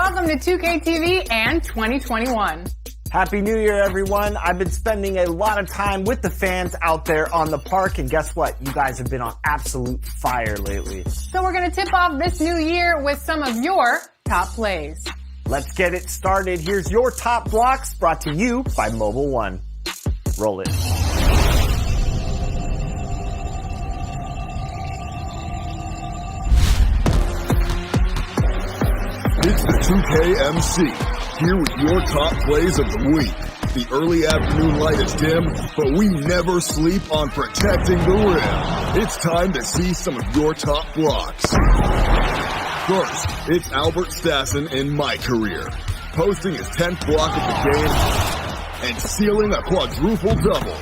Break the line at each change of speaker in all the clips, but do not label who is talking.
Welcome to 2K TV and 2021.
Happy New Year, everyone. I've been spending a lot of time with the fans out there on the park, and guess what? You guys have been on absolute fire lately.
So we're going to tip off this new year with some of your top plays.
Let's get it started. Here's your top blocks brought to you by Mobile One. Roll it.
It's the 2KMC. Here with your top plays of the week. The early afternoon light is dim, but we never sleep on protecting the rim. It's time to see some of your top blocks. First, it's Albert Stassen in my career, posting his 10th block of the game and sealing a quadruple double.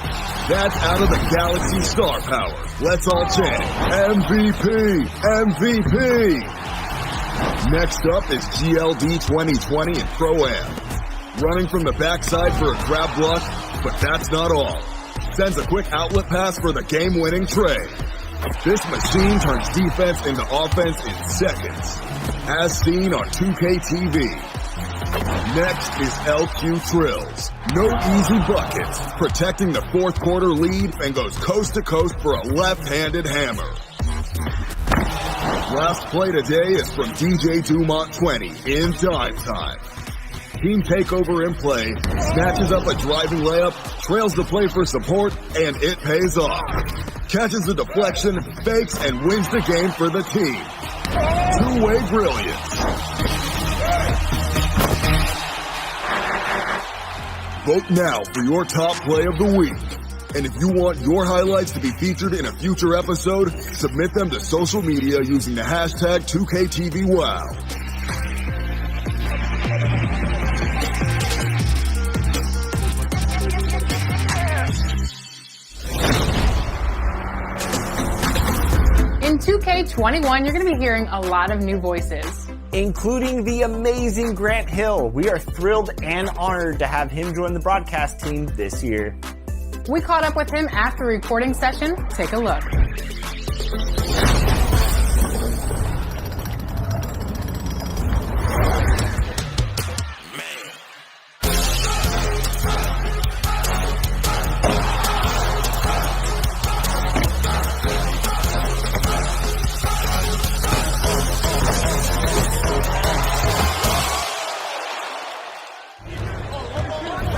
That's out of the Galaxy star power. Let's all chant, MVP, MVP. Next up is GLD 2020 in Pro-Am. Running from the backside for a grab block, but that's not all. Sends a quick outlet pass for the game-winning trade. This machine turns defense into offense in seconds, as seen on 2K TV. Next is LQ Trills. No easy buckets, protecting the fourth quarter lead and goes coast to coast for a left-handed hammer. Last play today is from DJ Dumont 20 in dime time. Team takeover in play, snatches up a driving layup, trails the play for support, and it pays off. Catches the deflection, fakes, and wins the game for the team. Two-way brilliance. Vote now for your top play of the week. And if you want your highlights to be featured in a future episode, submit them to social media using the hashtag 2KTVWow.
In 2K21, you're going to be hearing a lot of new voices,
including the amazing Grant Hill. We are thrilled and honored to have him join the broadcast team this year.
We caught up with him after a recording session. Take a look.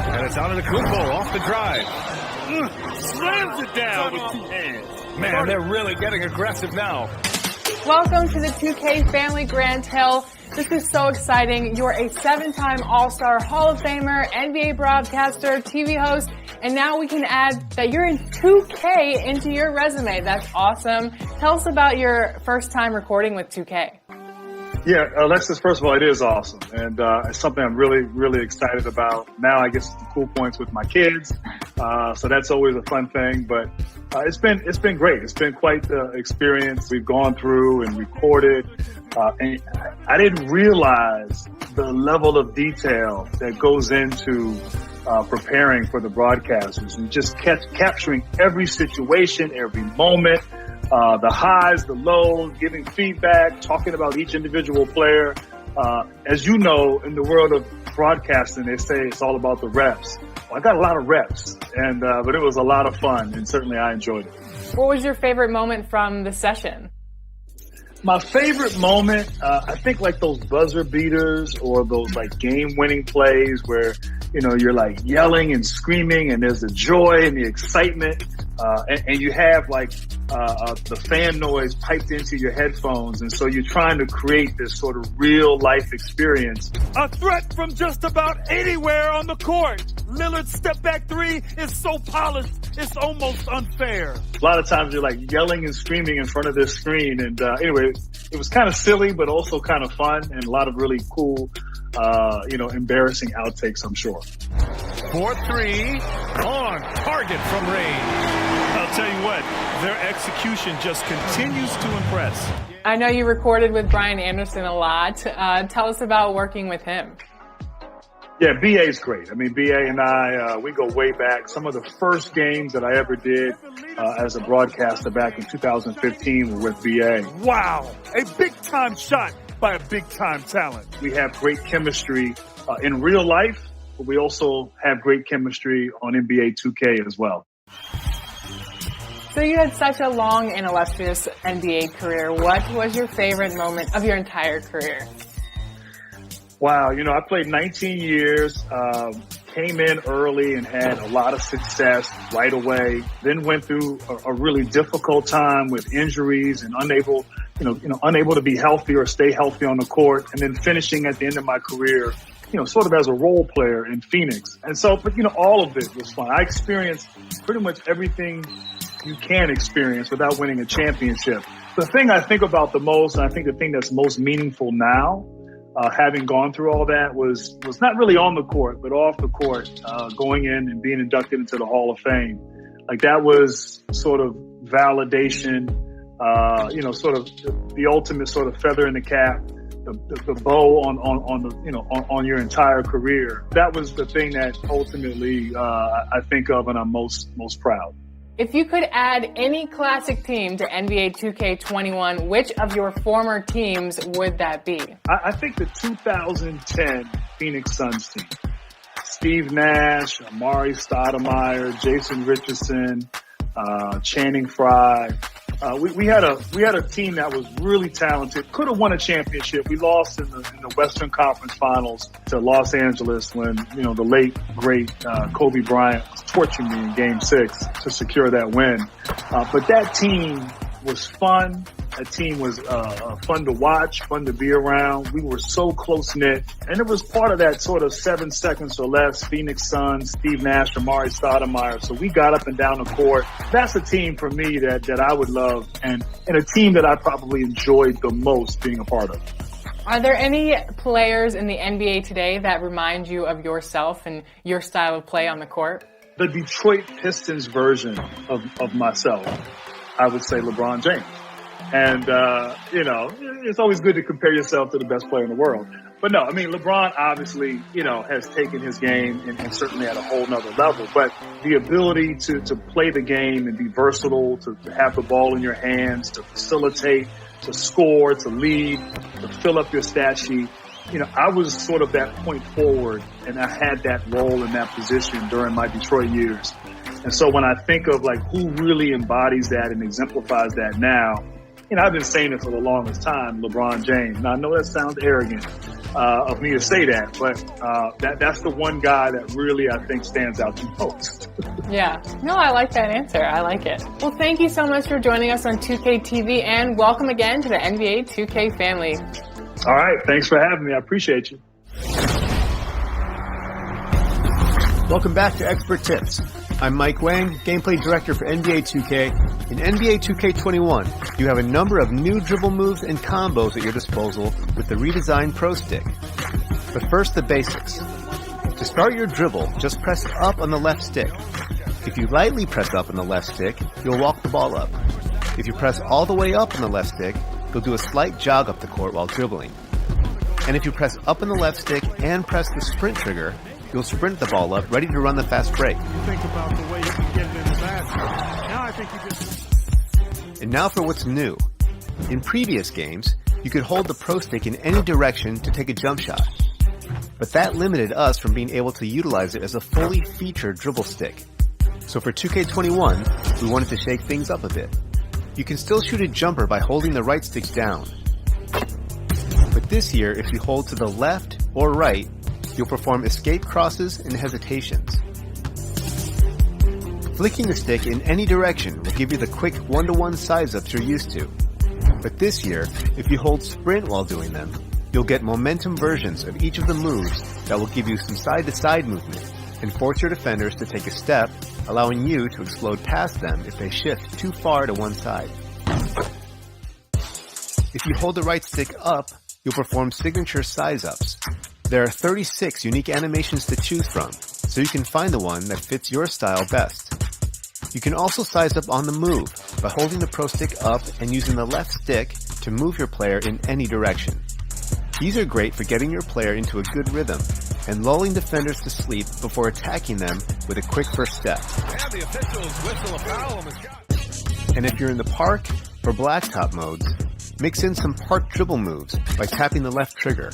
And it's out of the Kumbo off the drive. Slams it down with two hands. Man, they're really getting aggressive now.
Welcome to the 2K family, Grant Hill. This is so exciting. You're a 7-time All-Star Hall of Famer, NBA broadcaster, TV host, and now we can add that you're in 2K into your resume. That's awesome. Tell us about your first time recording with 2K.
Yeah, Alexis, first of all, it is awesome. And it's something I'm really, really excited about. Now I get some cool points with my kids. So that's always a fun thing. But it's been great. It's been quite the experience. We've gone through and recorded. And I didn't realize the level of detail that goes into preparing for the broadcasters and just capturing every situation, every moment. The highs, the lows, giving feedback, talking about each individual player. As you know, in the world of broadcasting, they say it's all about the reps. Well, I got a lot of reps, but it was a lot of fun, and certainly I enjoyed it.
What was your favorite moment from the session?
My favorite moment, I think like those buzzer beaters or those like game-winning plays where, you know, you're like yelling and screaming and there's the joy and the excitement. And you have like the fan noise piped into your headphones, and so you're trying to create this sort of real life experience.
A threat from just about anywhere on the court. Lillard's step back three is so polished, it's almost unfair.
A lot of times you're like yelling and screaming in front of this screen, and anyway, it was kind of silly, but also kind of fun, and a lot of really cool, embarrassing outtakes, I'm sure.
4-3 on target from range. I'll tell you what, their execution just continues to impress.
I know you recorded with Brian Anderson a lot. Tell us about working with him.
Yeah, BA's great. I mean, BA and I, we go way back. Some of the first games that I ever did as a broadcaster back in 2015 were with BA.
Wow, a big-time shot by a big-time talent.
We have great chemistry in real life, but we also have great chemistry on NBA 2K as well.
So you had such a long and illustrious NBA career. What was your favorite moment of your entire career?
Wow, I played 19 years, came in early and had a lot of success right away, then went through a really difficult time with injuries and unable to be healthy or stay healthy on the court, and then finishing at the end of my career, sort of as a role player in Phoenix. And so, but all of it was fun. I experienced pretty much everything you can experience without winning a championship. The thing I think about the most, and I think the thing that's most meaningful now, having gone through all that, was not really on the court, but off the court, going in and being inducted into the Hall of Fame. Like, that was sort of validation, sort of the ultimate sort of feather in the cap, the bow on your entire career. That was the thing that ultimately I think of and I'm most proud.
If you could add any classic team to NBA 2K21, which of your former teams would that be?
I think the 2010 Phoenix Suns team. Steve Nash, Amari Stoudemire, Jason Richardson, Channing Frye. We had a team that was really talented. Could have won a championship. We lost in the Western Conference Finals to Los Angeles when the late great Kobe Bryant was torching me in Game 6 to secure that win. But that team was fun. That team was fun to watch, fun to be around. We were so close-knit. And it was part of that sort of 7 seconds or less Phoenix Suns, Steve Nash, Amari Stoudemire. So we got up and down the court. That's a team for me that I would love, and a team that I probably enjoyed the most being a part of.
Are there any players in the NBA today that remind you of yourself and your style of play on the court?
The Detroit Pistons version of myself, I would say LeBron James. And, it's always good to compare yourself to the best player in the world. But no, I mean, LeBron obviously, has taken his game and certainly at a whole nother level. But the ability to play the game and be versatile, to have the ball in your hands, to facilitate, to score, to lead, to fill up your stat sheet. I was sort of that point forward, and I had that role in that position during my Detroit years. And so when I think of like who really embodies that and exemplifies that now, I've been saying it for the longest time, LeBron James. Now, I know that sounds arrogant of me to say that, but that's the one guy that really, I think, stands out the most.
Yeah. No, I like that answer. I like it. Well, thank you so much for joining us on 2K TV, and welcome again to the NBA 2K family.
All right. Thanks for having me. I appreciate you.
Welcome back to Expert Tips. I'm Mike Wang, Gameplay Director for NBA 2K. In NBA 2K21, you have a number of new dribble moves and combos at your disposal with the redesigned Pro Stick. But first, the basics. To start your dribble, just press up on the left stick. If you lightly press up on the left stick, you'll walk the ball up. If you press all the way up on the left stick, you'll do a slight jog up the court while dribbling. And if you press up on the left stick and press the sprint trigger, you'll sprint the ball up, ready to run the fast break.
Think about the way you can get it in the basket. Now I think you just...
And now for what's new. In previous games, you could hold the Pro Stick in any direction to take a jump shot. But that limited us from being able to utilize it as a fully featured dribble stick. So for 2K21, we wanted to shake things up a bit. You can still shoot a jumper by holding the right stick down. But this year, if you hold to the left or right, you'll perform escape crosses and hesitations. Flicking the stick in any direction will give you the quick one-to-one size-ups you're used to. But this year, if you hold sprint while doing them, you'll get momentum versions of each of the moves that will give you some side-to-side movement and force your defenders to take a step, allowing you to explode past them if they shift too far to one side. If you hold the right stick up, you'll perform signature size-ups. There are 36 unique animations to choose from, so you can find the one that fits your style best. You can also size up on the move by holding the Pro Stick up and using the left stick to move your player in any direction. These are great for getting your player into a good rhythm and lulling defenders to sleep before attacking them with a quick first step.
And the officials whistle a foul on the shot.
And if you're in the park or blacktop modes, Mix in some park dribble moves by tapping the left trigger.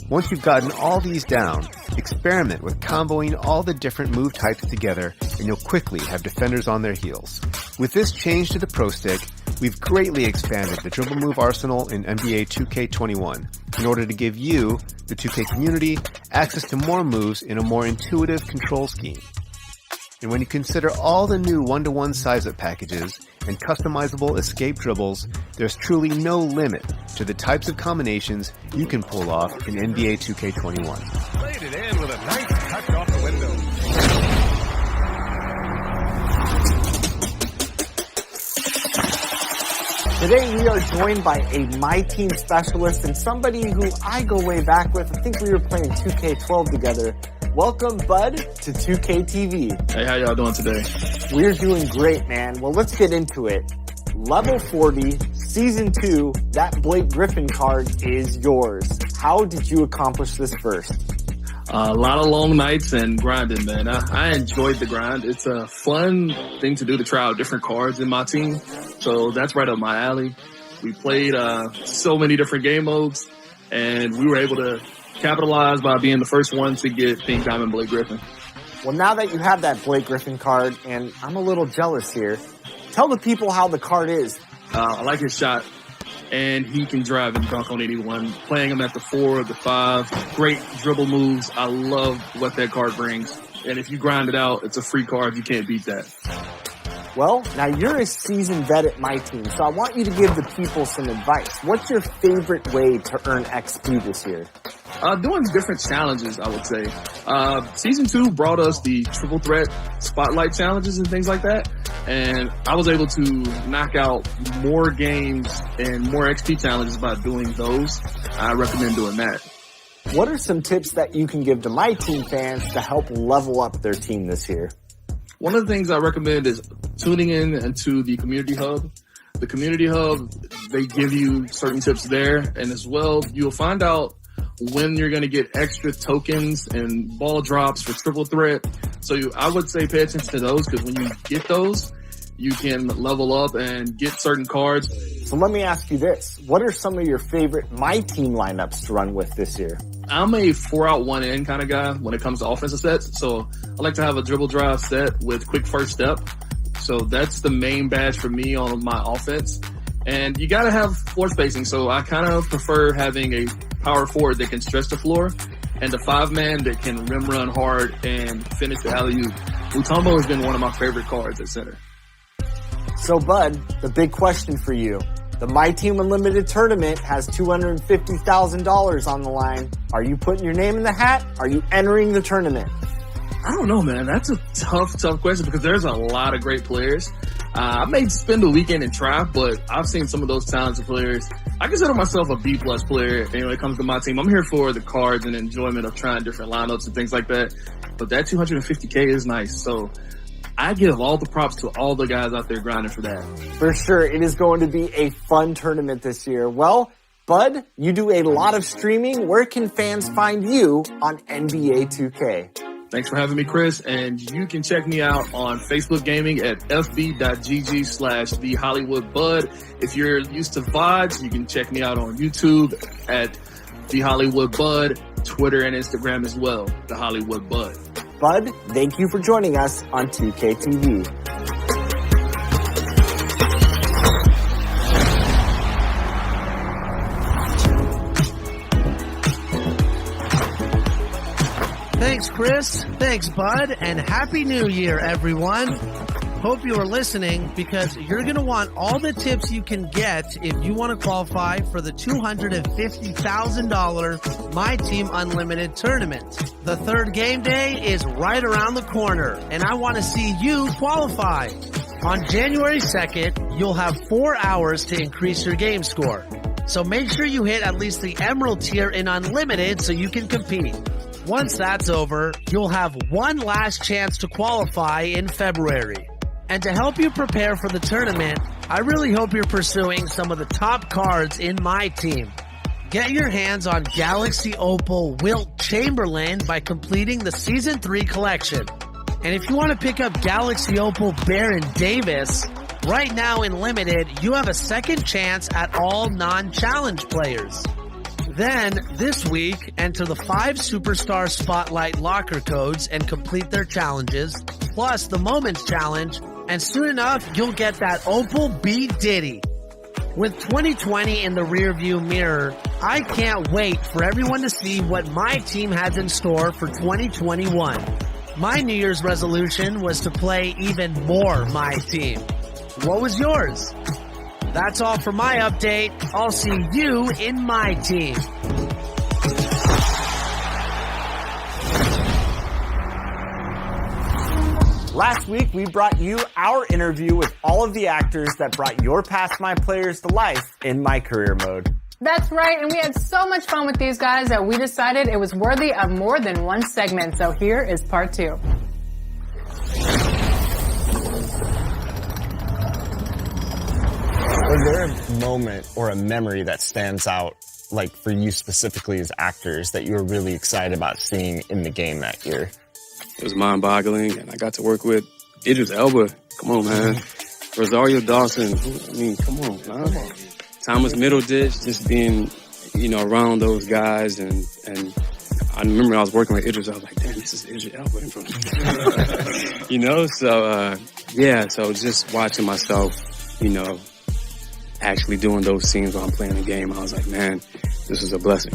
Once you've gotten all these down, experiment with comboing all the different move types together and you'll quickly have defenders on their heels. With this change to the Pro Stick, we've greatly expanded the dribble move arsenal in NBA 2K21 in order to give you, the 2K community, access to more moves in a more intuitive control scheme. And when you consider all the new one-to-one size-up packages and customizable escape dribbles, there's truly no limit to the types of combinations you can pull off in NBA 2K21.
Played it in with a nice touch off the window.
Today we are joined by a My Team specialist and somebody who I go way back with. I think we were playing 2K12 together. Welcome, Bud, to 2K TV.
Hey, how y'all doing today?
We're doing great, man. Well, let's get into it. Level 40, Season 2, that Blake Griffin card is yours. How did you accomplish this first?
A lot of long nights and grinding, man. I enjoyed the grind. It's a fun thing to do to try out different cards in my team. So that's right up my alley. We played so many different game modes, and we were able to capitalize by being the first one to get Pink Diamond Blake Griffin.
Well, now that you have that Blake Griffin card, and I'm a little jealous here, tell the people how the card is.
I like his shot, and he can drive and dunk on anyone. Playing him at the 4 or the 5, great dribble moves. I love what that card brings. And if you grind it out, it's a free card. You can't beat that.
Well, now you're a seasoned vet at My Team, so I want you to give the people some advice. What's your favorite way to earn XP this year?
Doing different challenges, I would say. Season 2 brought us the triple threat spotlight challenges and things like that. And I was able to knock out more games and more XP challenges by doing those. I recommend doing that.
What are some tips that you can give to My Team fans to help level up their team this year?
One of the things I recommend is tuning in into the community hub. The community hub, they give you certain tips there. And as well, you'll find out when you're going to get extra tokens and ball drops for triple threat. So I would say pay attention to those, because when you get those, you can level up and get certain cards.
So let me ask you this. What are some of your favorite My Team lineups to run with this year?
I'm a 4-out, 1-in kind of guy when it comes to offensive sets. So I like to have a dribble drive set with quick first step. So that's the main badge for me on my offense. And you got to have floor spacing. So I kind of prefer having a power forward that can stretch the floor and a 5-man that can rim run hard and finish the alley-oop. Mutombo has been one of my favorite cards at center.
So, Bud, the big question for you. The My Team Unlimited tournament has $250,000 on the line. Are you putting your name in the hat? Are you entering the tournament?
I don't know, man. That's a tough question because there's a lot of great players. I may spend a weekend and try, but I've seen some of those talented players. I consider myself a B+ player when it comes to my team. I'm here for the cards and enjoyment of trying different lineups and things like that. But that $250K is nice. So I give all the props to all the guys out there grinding for that.
For sure. It is going to be a fun tournament this year. Well, Bud, you do a lot of streaming. Where can fans find you on NBA 2K?
Thanks for having me, Chris. And you can check me out on Facebook Gaming at fb.gg/TheHollywoodBud. If you're used to VODs, you can check me out on YouTube at The Hollywood Bud, Twitter and Instagram as well, The Hollywood Bud.
Bud, thank you for joining us on 2K TV.
Thanks, Chris. Thanks, Bud. And Happy New Year, everyone. Hope you are listening, because you're going to want all the tips you can get if you want to qualify for the $250,000 My Team Unlimited tournament. The third game day is right around the corner, and I want to see you qualify. On January 2nd, you'll have 4 hours to increase your game score. So make sure you hit at least the Emerald tier in Unlimited so you can compete. Once that's over, you'll have one last chance to qualify in February. And to help you prepare for the tournament, I really hope you're pursuing some of the top cards in My Team. Get your hands on Galaxy Opal Wilt Chamberlain by completing the Season 3 collection. And if you want to pick up Galaxy Opal Baron Davis, Right now in Limited, you have a second chance at all non-challenge players. Then, this week, enter the 5 Superstar Spotlight locker codes and complete their challenges, plus the Moments Challenge, and soon enough, you'll get that Opal B Diddy. With 2020 in the rearview mirror, I can't wait for everyone to see what my team has in store for 2021. My New Year's resolution was to play even more my team. What was yours? That's all for my update. I'll see you in my team.
Last week, we brought you our interview with all of the actors that brought your Past My players to life in My Career mode.
That's right, and we had so much fun with these guys that we decided it was worthy of more than one segment. So here is part 2.
Was there a moment or a memory that stands out, like for you specifically as actors, that you were really excited about seeing in the game that year?
It was mind-boggling, and I got to work with Idris Elba. Come on, man. Rosario Dawson. I mean, come on, man. Thomas Middleditch, just being, around those guys. And I remember I was working with Idris. I was like, damn, this is Idris Elba in front of me. So just watching myself, actually doing those scenes while I'm playing the game, I was like, man, this is a blessing.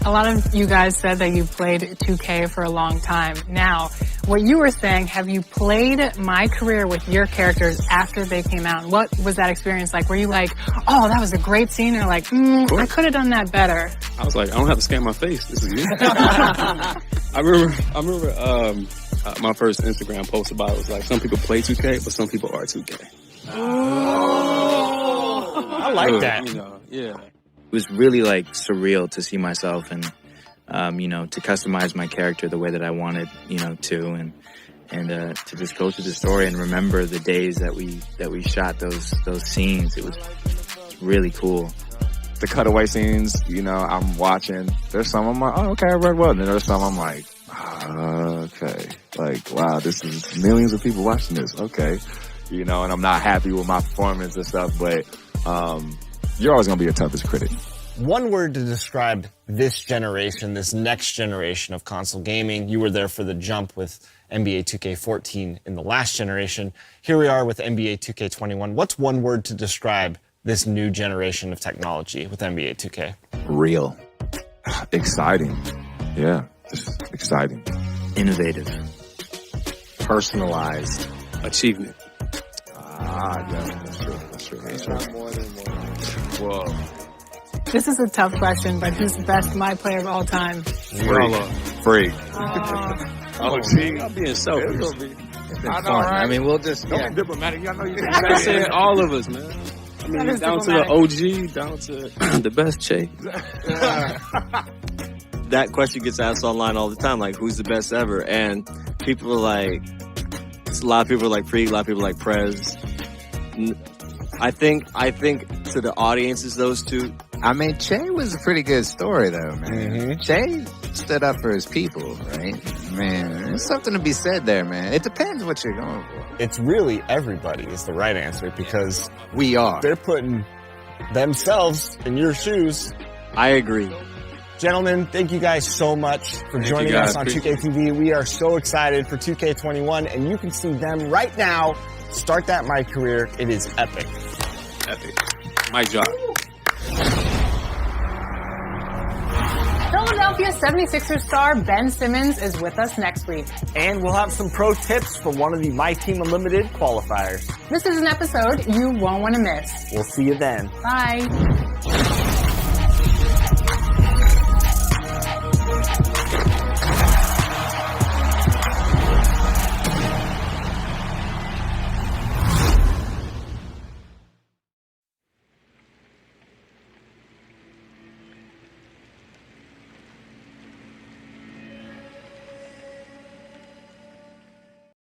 A lot of you guys said that you played 2K for a long time. Now, what you were saying, have you played My Career with your characters after they came out? What was that experience like? Were you like, oh, that was a great scene? Or like, I could have done that better?
I was like, I don't have to scan my face. This is you. I remember my first Instagram post about it was like, some people play 2K, but some people are 2K.
I like that.
Yeah.
It was really surreal to see myself and, to customize my character the way that I wanted, to, and to just go through the story and remember the days that we shot those scenes. It was really cool.
The cutaway scenes, I'm watching. There's some I'm like, oh, okay, I read well. And then there's some I'm like, okay. Like, wow, this is millions of people watching this. Okay. And I'm not happy with my performance and stuff, but, you're always going to be your toughest critic.
One word to describe this generation, this next generation of console gaming. You were there for the jump with NBA 2K14 in the last generation. Here we are with NBA 2K21. What's one word to describe this new generation of technology with NBA 2K?
Real. Exciting. Yeah, just exciting.
Innovative.
Personalized. Achievement.
Yeah, that's true.
Whoa.
This is a tough question, but who's the best My Player of all time?
Freak.
Oh, see, I'm being selfish.
I know, right? I mean, we'll just
don't be diplomatic. I know you.
I said all of us, man. I mean, down to the OG, down to the best Che.
That question gets asked online all the time, like, who's the best ever? And people are like, a lot of people are like Freak, a lot of people are like Prez. I think to the audience is those two.
I mean, Che was a pretty good story, though, man. Che stood up for his people, right? Man, there's something to be said there, man. It depends what you're going for.
It's really everybody is the right answer because
we are.
They're putting themselves in your shoes.
I agree.
Gentlemen, thank you guys so much for joining us on 2K TV. We are so excited for 2K21, and you can see them right now. Start that My Career. It is epic.
Epic. My job.
Philadelphia 76ers star Ben Simmons is with us next week.
And we'll have some pro tips from one of the My Team Unlimited qualifiers.
This is an episode you won't want to miss.
We'll see you then.
Bye.